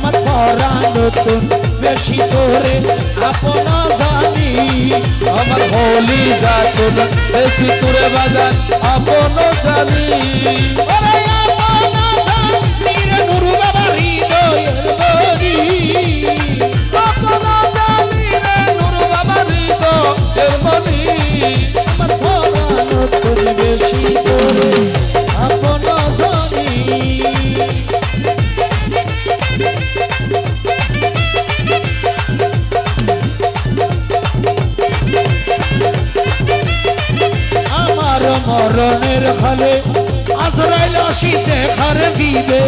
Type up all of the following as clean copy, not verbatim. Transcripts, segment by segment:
আমার পরাণ নতুন বেশি তোরে আপন জানি আমার হলি যাতন বেশি তোরে বাজান আপন জানি ওরে আপন জানি রে নূর বাবা হৃদয়ের বনি আপন জানি রে নূর বাবা হৃদয়ের মনি আমার পরাণ নতুন বেশি তোরে আপন জানি আমার মরণের ফলে আজরাইল আসি দেখার দিবে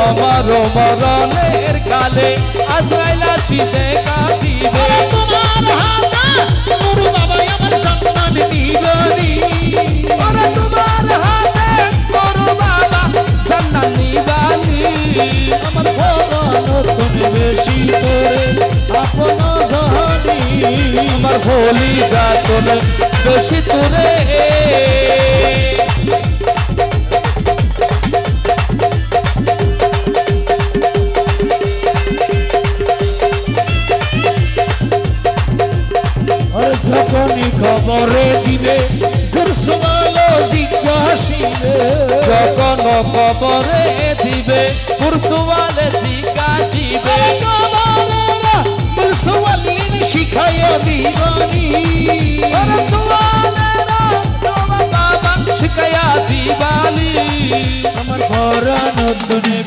আমার মরণের কালে আজরাইল আসি দেখা দিবে তোমার হাতে নূর বাবা আমার সম্মান দিবনি ওরে তোমার হাতে নূর বাবা জান্নাত নিবানি আমার পরাণ বেশি তোরে আপন জানি আমার হলি যাতন বেশি তোরে আর যখনই খবরে দিবে জোর সমালো জিজ্ঞাসিবে যখন কবরে দিবে পুরসুয়ালে জিজ্ঞাসিবে সওয়ালিন শিখাইয়া দিবানি পুরসুয়ালেরা তোমার বাবা শিখায়া দিবানি আমার পরাণ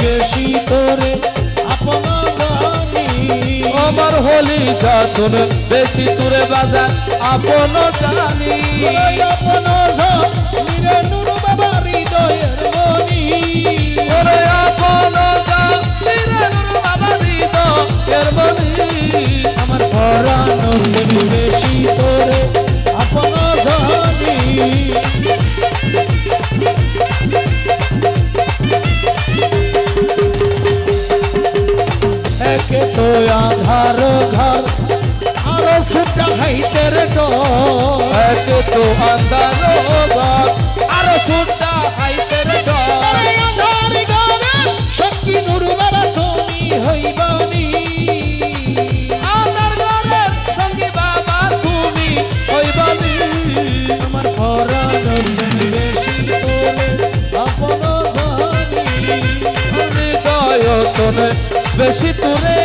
বেশি তোরে আপন জানি আমার হলি যাতন বেশি তোরে বাজান আপন জানি আপন জানি রে নূর বাবা হৃদয়ের মনি ওরে আপন জানি রে নূর বাবা হৃদয়ের মনি আমার পরাণ বেশি তোরে আপন জানি একে তো আধার ঘর আরো সুটা হাইতের ডর এক তো আন্দার ঘর আর সুটা হাইতের ডর আধার ঘরে সঙ্গী নূর বাবা তুমি হইবানি আন্দার ঘরে সঙ্গী বাবা তুমি হইবানি আমার পরাণ বেশি তোরে আপন জানি হৃদয়তন বেশি তোরে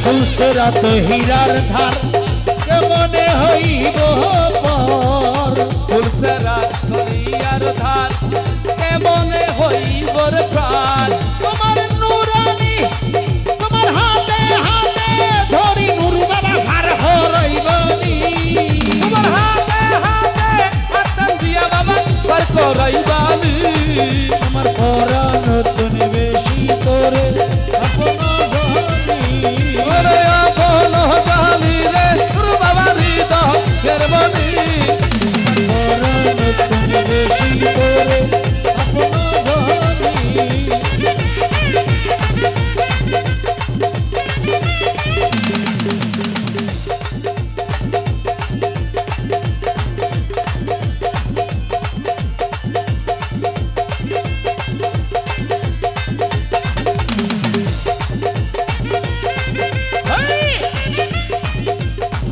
ফুলসেরাত হীরার ধার কেমনে হইব পর ফুলসেরা করিয়ার ধার কেমনে হইবর প্রাণ তোমার নুরানি তোমার হাতে হাতে ধরি নূর বাবা ভার হরাইবানি তোমার হাতে হাতে হাতন দিয়া বাবা পার করাইবানি আমার পরাণ বেশি তোরে আপন জানি ওরে আপন জানি রে তোর বাবা হৃদয়ের মনি পরাণ বেশি তোরে আপন জানি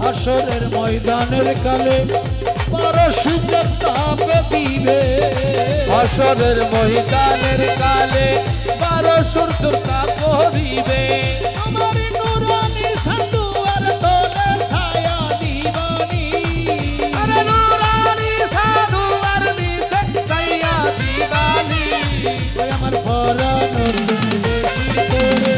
হাসরের ময়দানের কালে বড় সুযোগ তাপে দিবে হাসরের ময়দানের কালে 12 সূর্য কাপড়িবে আমার নুরানি সান্দুয়ার তোরে ছায়া দিবানি আরে নুরানি সাধু আর নিসে সাইয়া দিবানি ওই আমার পরাণ বেশি তোরে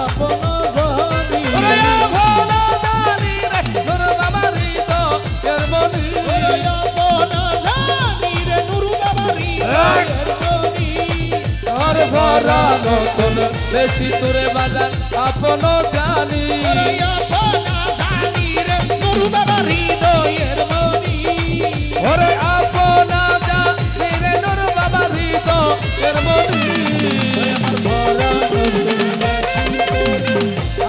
আপন জানি ওরে আপন জানি রে তোর বাবা হৃদয়ের মনি ওই আপন জানি রে নূর বাবা হৃদয়ের মনি আর ভরা নতুন বেশি তোরে বাজান আপন জানি ওই আপন জানি রে নূর বাবা হৃদয়ের মনি ওরে আপন জানি রে নূর বাবা হৃদয়ের মনি আমার পরাণ বেশি তোরে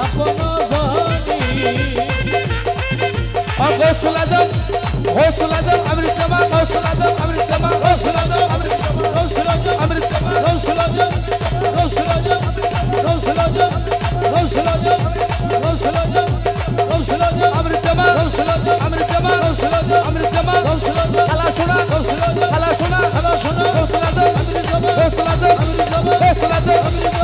আপন জানি গৌসুল আজম গৌসুল আজম অমৃত জামা গৌসুল আজম অমৃত জামা গৌসুল আজম অমৃত জামা গৌসুল আজম অমৃত জামা গৌসুল আজম গৌসুল আজম গৌসুল আজম গৌসুল আজম গৌসুল আজম গৌসুল আজম অমৃত জামা গৌসুল আজম অমৃত জামা গৌসুল আজম অমৃত জামা গৌসুল আজম খালা সোনা গৌসুল আজম খালা সোনা গৌসুল আজম অমৃত জামা গৌসুল আজম অমৃত জামা গৌসুল আজম অমৃত